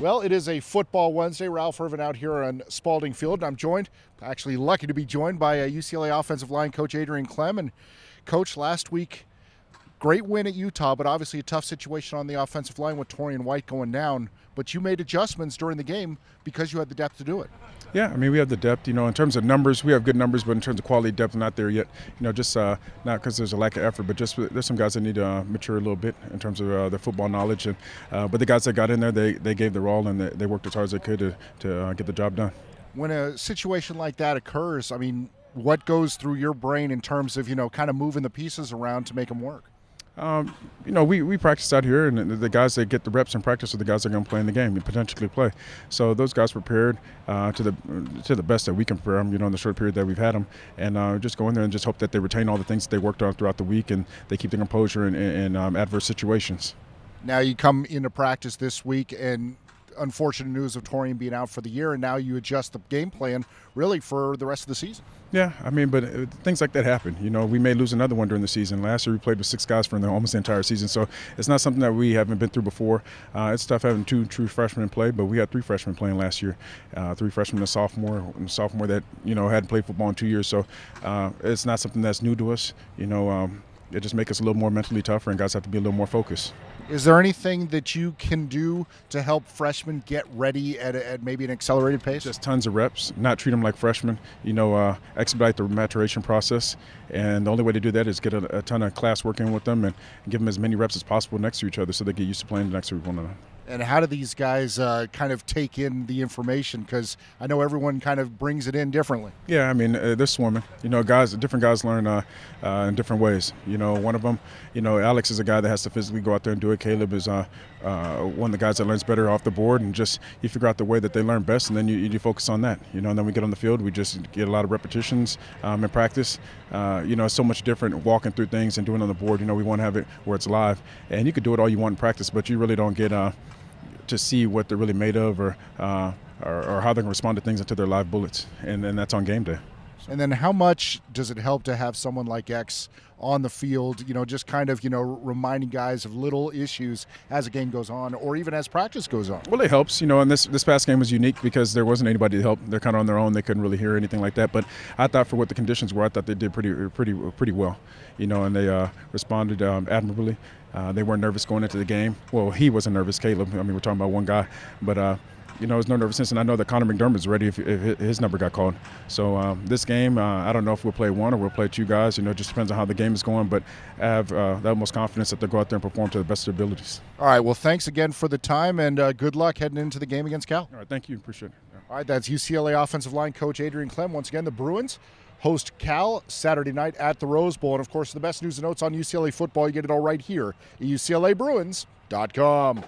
Well, it is a football Wednesday. Ralph Irvin out here on Spalding Field, and I'm joined, actually lucky to be joined by UCLA offensive line coach Adrian Klemm. And coach, last week, great win at Utah, but obviously a tough situation on the offensive line with Torian White going down. But you made adjustments during the game because you had the depth to do it. Yeah, I mean, we have the depth. In terms of numbers, we have good numbers, but in terms of quality depth, not there yet. Just not because there's a lack of effort, but just there's some guys that need to mature a little bit in terms of their football knowledge. And but the guys that got in there, they gave their all, and they worked as hard as they could to get the job done. When a situation like that occurs, I mean, what goes through your brain in terms of, kind of moving the pieces around to make them work? We practice out here, and the guys that get the reps in practice are the guys that are going to play in the game and potentially play. So those guys prepared to the best that we can prepare them, in the short period that we've had them, and just go in there and just hope that they retain all the things that they worked on throughout the week and they keep their composure in adverse situations. Now you come into practice this week, and unfortunate news of Torian being out for the year, and now you adjust the game plan really for the rest of the season. Yeah, I mean, but things like that happen. We may lose another one during the season. Last year we played with 6 guys for almost the entire season, so it's not something that we haven't been through before. It's tough having 2 true freshmen play, but we had 3 freshmen playing last year, 3 freshmen and a sophomore that hadn't played football in 2 years. So it's not something that's new to us. It just makes us a little more mentally tougher, and guys have to be a little more focused. Is there anything that you can do to help freshmen get ready at maybe an accelerated pace? Just tons of reps, not treat them like freshmen, expedite the maturation process. And the only way to do that is get a ton of class work in with them and give them as many reps as possible next to each other so they get used to playing next to one another. And how do these guys kind of take in the information? Because I know everyone kind of brings it in differently. Yeah, I mean, they're swarming. Different guys learn in different ways. One of them, Alex is a guy that has to physically go out there and do it. Caleb is one of the guys that learns better off the board, and just you figure out the way that they learn best, and then you focus on that. And then we get on the field, we just get a lot of repetitions in practice. It's so much different walking through things and doing it on the board. We want to have it where it's live, and you could do it all you want in practice, but you really don't get to see what they're really made of or how they're going to respond to things until they're live bullets, and then that's on game day. And then how much does it help to have someone like X on the field, just kind of, reminding guys of little issues as a game goes on or even as practice goes on? Well, it helps, and this past game was unique because there wasn't anybody to help. They're kind of on their own. They couldn't really hear anything like that. But I thought for what the conditions were, I thought they did pretty well, and they responded admirably. They weren't nervous going into the game. Well, he wasn't nervous, Caleb. I mean, we're talking about one guy. But, there's no nervousness. And I know that Connor McDermott's ready if his number got called. So this game, I don't know if we'll play 1 or we'll play 2 guys. It just depends on how the game is going. But I have the utmost confidence that they'll go out there and perform to the best of their abilities. All right. Well, thanks again for the time, and good luck heading into the game against Cal. All right. Thank you. Appreciate it. Yeah. All right. That's UCLA offensive line coach Adrian Klemm. Once again, the Bruins host Cal Saturday night at the Rose Bowl. And, of course, the best news and notes on UCLA football, you get it all right here at UCLABruins.com.